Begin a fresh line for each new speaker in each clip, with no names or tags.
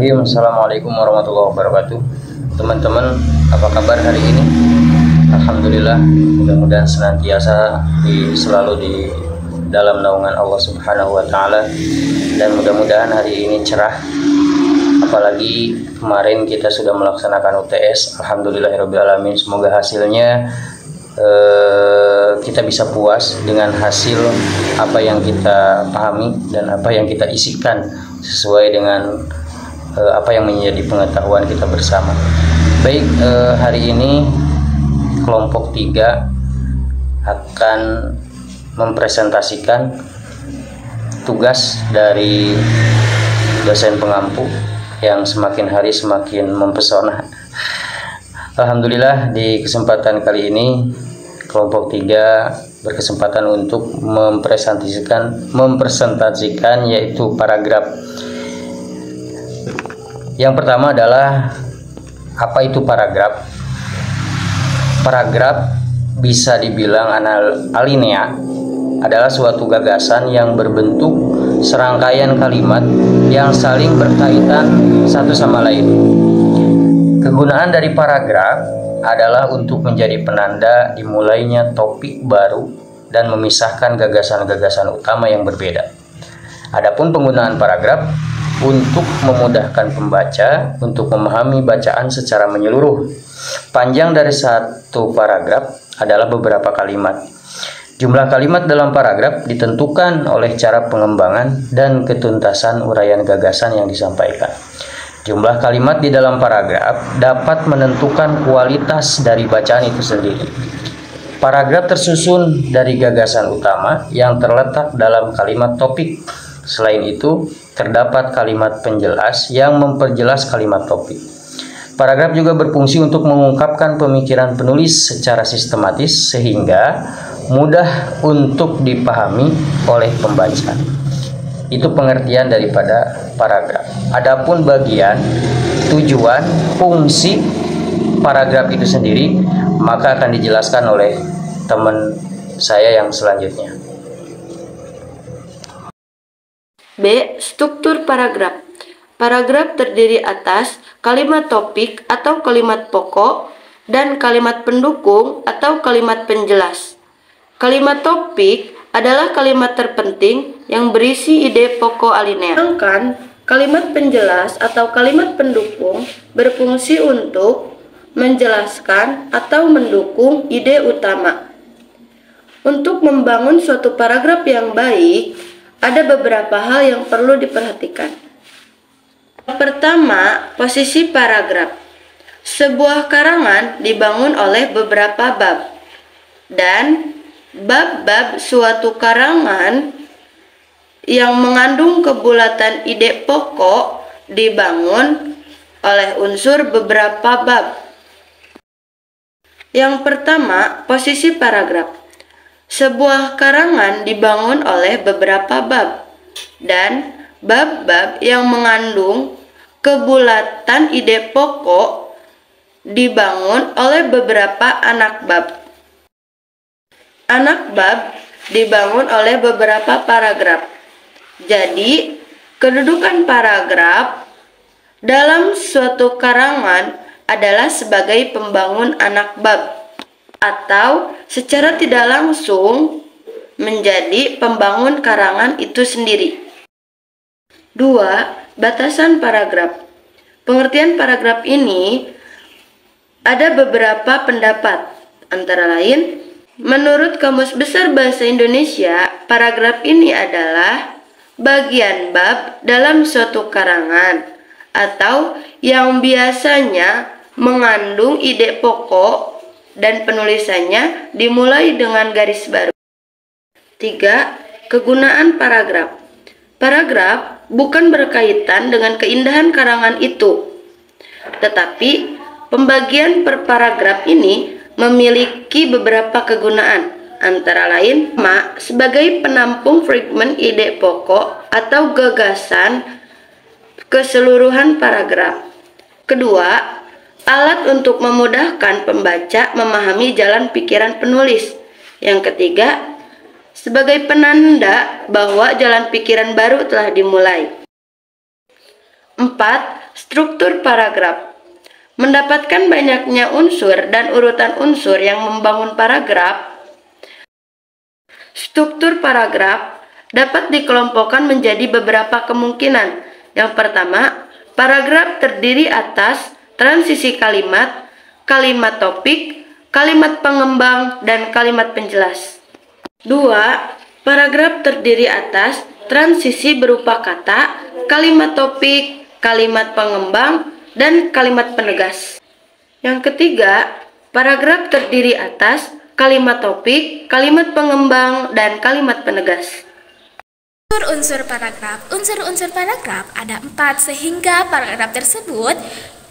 Bismillahirrahmanirrahim. Assalamualaikum warahmatullahi wabarakatuh. Teman-teman, apa kabar hari ini? Alhamdulillah, mudah-mudahan senantiasa selalu di dalam naungan Allah Subhanahu wa Ta'ala, dan mudah-mudahan hari ini cerah. Apalagi kemarin kita sudah melaksanakan UTS. Alhamdulillahirrabbilalamin. Semoga hasilnya kita bisa puas dengan hasil apa yang kita pahami dan apa yang kita isikan sesuai dengan apa yang menjadi pengetahuan kita bersama. Baik, hari ini kelompok 3 akan mempresentasikan tugas dari dosen pengampu yang semakin hari semakin mempesona. Alhamdulillah, di kesempatan kali ini kelompok 3 berkesempatan untuk mempresentasikan yaitu paragraf. Yang pertama adalah apa itu paragraf? Paragraf bisa dibilang alinea adalah suatu gagasan yang berbentuk serangkaian kalimat yang saling berkaitan satu sama lain. Kegunaan dari paragraf adalah untuk menjadi penanda dimulainya topik baru dan memisahkan gagasan-gagasan utama yang berbeda. Adapun penggunaan paragraf untuk memudahkan pembaca untuk memahami bacaan secara menyeluruh. Panjang dari satu paragraf adalah beberapa kalimat. Jumlah kalimat dalam paragraf ditentukan oleh cara pengembangan dan ketuntasan uraian gagasan yang disampaikan. Jumlah kalimat di dalam paragraf dapat menentukan kualitas dari bacaan itu sendiri. Paragraf tersusun dari gagasan utama yang terletak dalam kalimat topik. Selain itu, terdapat kalimat penjelas yang memperjelas kalimat topik. Paragraf juga berfungsi untuk mengungkapkan pemikiran penulis secara sistematis sehingga mudah untuk dipahami oleh pembaca. Itu pengertian daripada paragraf. Adapun bagian, tujuan, fungsi paragraf itu sendiri maka akan dijelaskan oleh teman saya yang selanjutnya.
B. Struktur paragraf. Paragraf terdiri atas kalimat topik atau kalimat pokok dan kalimat pendukung atau kalimat penjelas. Kalimat topik adalah kalimat terpenting yang berisi ide pokok alinea. Sedangkan kalimat penjelas atau kalimat pendukung berfungsi untuk menjelaskan atau mendukung ide utama. Untuk membangun suatu paragraf yang baik, ada beberapa hal yang perlu diperhatikan. Pertama, posisi paragraf. Sebuah karangan dibangun oleh beberapa bab, dan bab-bab suatu karangan yang mengandung kebulatan ide pokok dibangun oleh unsur beberapa bab. Yang pertama, posisi paragraf. Sebuah karangan dibangun oleh beberapa bab, dan bab-bab yang mengandung kebulatan ide pokok dibangun oleh beberapa anak bab. Anak bab dibangun oleh beberapa paragraf. Jadi, kedudukan paragraf dalam suatu karangan adalah sebagai pembangun anak bab, atau secara tidak langsung menjadi pembangun karangan itu sendiri. 2. Batasan paragraf. Pengertian paragraf ini ada beberapa pendapat, antara lain, menurut Kamus Besar Bahasa Indonesia, paragraf ini adalah bagian bab dalam suatu karangan atau yang biasanya mengandung ide pokok dan penulisannya dimulai dengan garis baru. 3. Kegunaan paragraf. Paragraf bukan berkaitan dengan keindahan karangan itu, tetapi pembagian per paragraf ini memiliki beberapa kegunaan, antara lain sebagai penampung fragmen ide pokok atau gagasan keseluruhan paragraf. Kedua, alat untuk memudahkan pembaca memahami jalan pikiran penulis. Yang ketiga, sebagai penanda bahwa jalan pikiran baru telah dimulai. 4. Struktur paragraf. Mendapatkan banyaknya unsur dan urutan unsur yang membangun paragraf, struktur paragraf dapat dikelompokkan menjadi beberapa kemungkinan. Yang pertama, paragraf terdiri atas transisi kalimat, kalimat topik, kalimat pengembang, dan kalimat penjelas. 2. Paragraf terdiri atas transisi berupa kata, kalimat topik, kalimat pengembang, dan kalimat penegas. Yang ketiga, paragraf terdiri atas kalimat topik, kalimat pengembang, dan kalimat penegas.
Unsur-unsur paragraf. Unsur-unsur paragraf ada 4 sehingga paragraf tersebut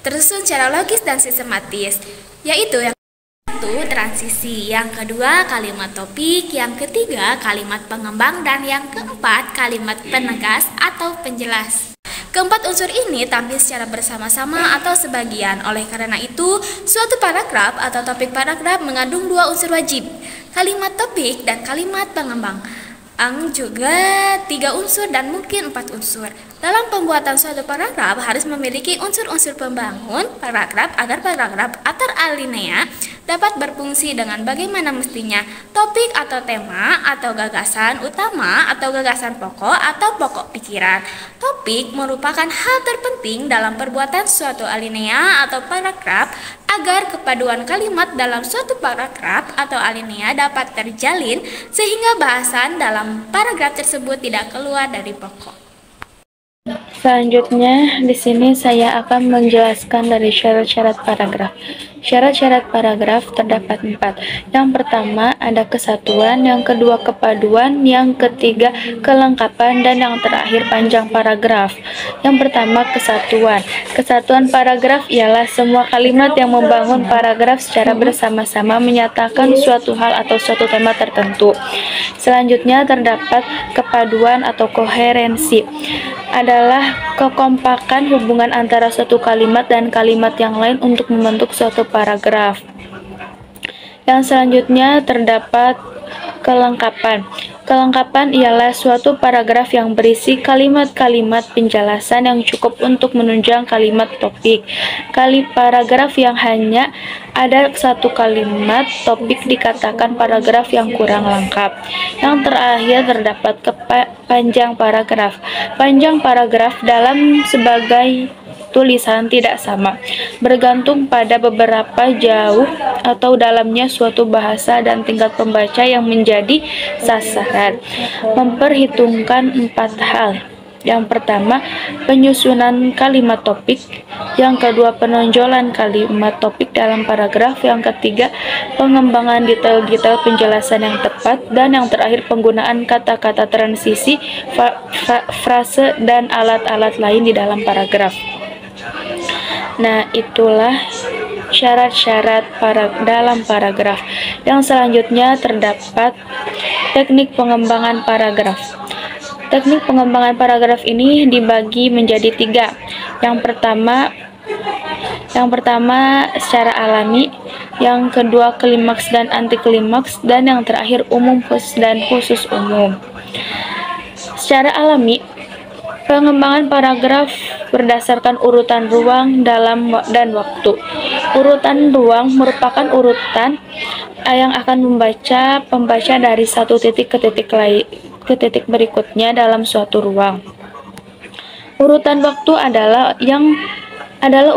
tersusun secara logis dan sistematis, yaitu yang satu, transisi, yang kedua, kalimat topik, yang ketiga, kalimat pengembang, dan yang keempat, kalimat penegas atau penjelas. Keempat unsur ini tampil secara bersama-sama atau sebagian. Oleh karena itu, suatu paragraf atau topik paragraf mengandung 2 unsur wajib, kalimat topik dan kalimat pengembang. Juga 3 unsur dan mungkin 4 unsur. Dalam pembuatan suatu paragraf harus memiliki unsur-unsur pembangun paragraf agar paragraf antar alinea dapat berfungsi dengan bagaimana mestinya. Topik atau tema atau gagasan utama atau gagasan pokok atau pokok pikiran. Topik merupakan hal terpenting dalam perbuatan suatu alinea atau paragraf agar kepaduan kalimat dalam suatu paragraf atau alinea dapat terjalin sehingga bahasan dalam paragraf tersebut tidak keluar dari pokok.
Selanjutnya, di sini saya akan menjelaskan dari syarat-syarat paragraf. Syarat-syarat paragraf terdapat 4. Yang pertama ada kesatuan, yang kedua kepaduan, yang ketiga kelengkapan, dan yang terakhir panjang paragraf. Yang pertama kesatuan. Kesatuan paragraf ialah semua kalimat yang membangun paragraf secara bersama-sama menyatakan suatu hal atau suatu tema tertentu. Selanjutnya terdapat kepaduan atau koherensi. Adalah kekompakan hubungan antara suatu kalimat dan kalimat yang lain untuk membentuk suatu paragraf. Yang selanjutnya terdapat kelengkapan. Kelengkapan ialah suatu paragraf yang berisi kalimat-kalimat penjelasan yang cukup untuk menunjang kalimat topik. Paragraf yang hanya ada satu kalimat topik dikatakan paragraf yang kurang lengkap. Yang terakhir terdapat panjang paragraf. Panjang paragraf dalam sebagai tulisan tidak sama, bergantung pada beberapa jauh atau dalamnya suatu bahasa dan tingkat pembaca yang menjadi sasaran. Memperhitungkan 4 hal. Yang pertama, penyusunan kalimat topik. Yang kedua, penonjolan kalimat topik dalam paragraf. Yang ketiga, pengembangan detail-detail penjelasan yang tepat. Dan yang terakhir, penggunaan kata-kata transisi, frase, dan alat-alat lain di dalam paragraf. Nah, itulah syarat-syarat dalam paragraf. Yang selanjutnya terdapat teknik pengembangan paragraf. Teknik pengembangan paragraf ini dibagi menjadi 3. Yang pertama secara alami, yang kedua klimaks dan anti klimaks, dan yang terakhir umum khusus dan khusus umum. Secara alami, pengembangan paragraf berdasarkan urutan ruang dan waktu. Urutan ruang merupakan urutan yang akan membaca pembaca dari satu titik ke titik berikutnya dalam suatu ruang. Urutan waktu adalah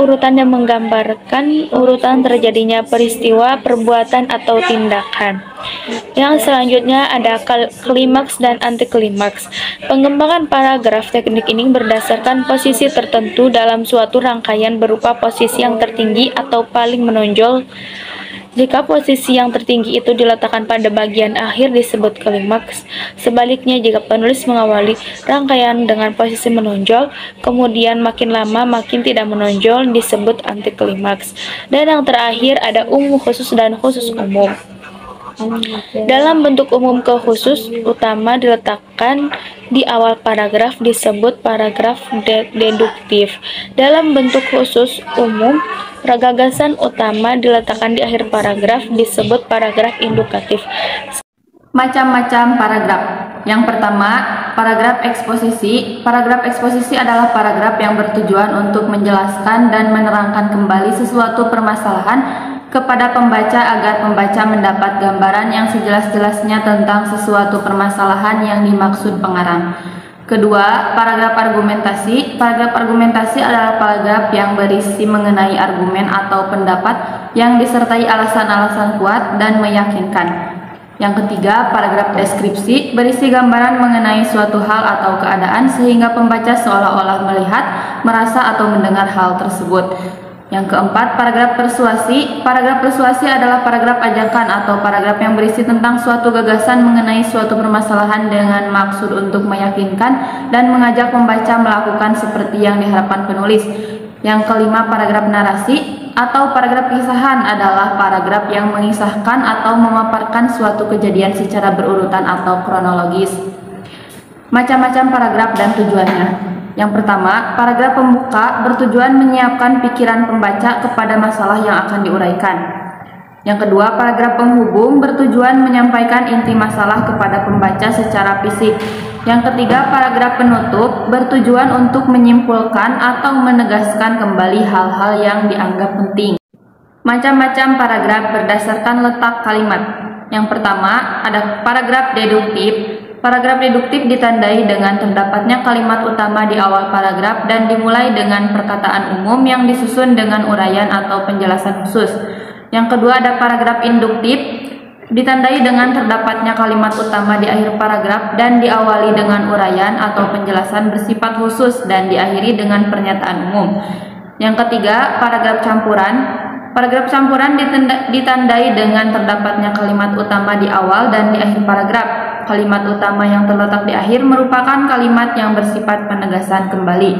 urutan yang menggambarkan urutan terjadinya peristiwa, perbuatan, atau tindakan. Yang selanjutnya ada klimaks dan anti klimaks. Pengembangan paragraf teknik ini berdasarkan posisi tertentu dalam suatu rangkaian berupa posisi yang tertinggi atau paling menonjol. Jika posisi yang tertinggi itu diletakkan pada bagian akhir disebut klimaks. Sebaliknya, jika penulis mengawali rangkaian dengan posisi menonjol, kemudian makin lama makin tidak menonjol disebut anti klimaks. Dan yang terakhir ada umum khusus dan khusus umum. Dalam bentuk umum ke khusus utama diletakkan di awal paragraf disebut paragraf deduktif. Dalam bentuk khusus umum, gagasan utama diletakkan di akhir paragraf disebut paragraf indukatif.
Macam-macam paragraf. Yang pertama, paragraf eksposisi. Paragraf eksposisi adalah paragraf yang bertujuan untuk menjelaskan dan menerangkan kembali sesuatu permasalahan kepada pembaca agar pembaca mendapat gambaran yang sejelas-jelasnya tentang sesuatu permasalahan yang dimaksud pengarang. Kedua, paragraf argumentasi. Paragraf argumentasi adalah paragraf yang berisi mengenai argumen atau pendapat yang disertai alasan-alasan kuat dan meyakinkan. Yang ketiga, paragraf deskripsi berisi gambaran mengenai suatu hal atau keadaan sehingga pembaca seolah-olah melihat, merasa atau mendengar hal tersebut. Yang keempat, paragraf persuasi. Paragraf persuasi adalah paragraf ajakan atau paragraf yang berisi tentang suatu gagasan mengenai suatu permasalahan dengan maksud untuk meyakinkan dan mengajak pembaca melakukan seperti yang diharapkan penulis. Yang kelima, paragraf narasi atau paragraf kisahan adalah paragraf yang mengisahkan atau memaparkan suatu kejadian secara berurutan atau kronologis. Macam-macam paragraf dan tujuannya. Yang pertama, paragraf pembuka bertujuan menyiapkan pikiran pembaca kepada masalah yang akan diuraikan. Yang kedua, paragraf penghubung bertujuan menyampaikan inti masalah kepada pembaca secara fisik. Yang ketiga, paragraf penutup bertujuan untuk menyimpulkan atau menegaskan kembali hal-hal yang dianggap penting. Macam-macam paragraf berdasarkan letak kalimat. Yang pertama, ada paragraf deduktif. Paragraf deduktif ditandai dengan terdapatnya kalimat utama di awal paragraf dan dimulai dengan perkataan umum yang disusun dengan uraian atau penjelasan khusus. Yang kedua, ada paragraf induktif. Ditandai dengan terdapatnya kalimat utama di akhir paragraf dan diawali dengan uraian atau penjelasan bersifat khusus dan diakhiri dengan pernyataan umum. Yang ketiga, paragraf campuran. Paragraf campuran ditandai dengan terdapatnya kalimat utama di awal dan di akhir paragraf. Kalimat utama yang terletak di akhir merupakan kalimat yang bersifat penegasan kembali.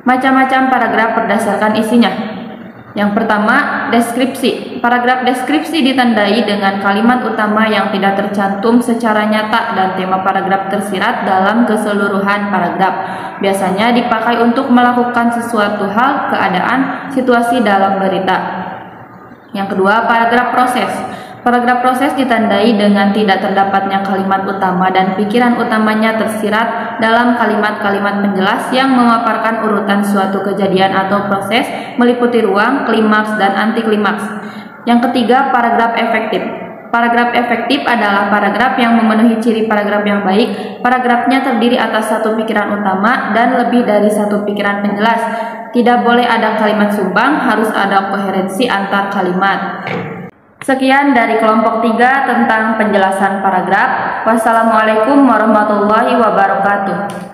Macam-macam paragraf berdasarkan isinya. Yang pertama, deskripsi. Paragraf deskripsi ditandai dengan kalimat utama yang tidak tercantum secara nyata dan tema paragraf tersirat dalam keseluruhan paragraf. Biasanya dipakai untuk melakukan sesuatu hal, keadaan, situasi dalam berita. Yang kedua, paragraf proses. Paragraf proses ditandai dengan tidak terdapatnya kalimat utama dan pikiran utamanya tersirat dalam kalimat-kalimat penjelas yang memaparkan urutan suatu kejadian atau proses meliputi ruang, klimaks, dan anti klimaks. Yang ketiga, paragraf efektif. Paragraf efektif adalah paragraf yang memenuhi ciri paragraf yang baik. Paragrafnya terdiri atas satu pikiran utama dan lebih dari satu pikiran penjelas. Tidak boleh ada kalimat sumbang, harus ada koherensi antar kalimat. Sekian dari kelompok 3 tentang penjelasan paragraf. Wassalamualaikum warahmatullahi wabarakatuh.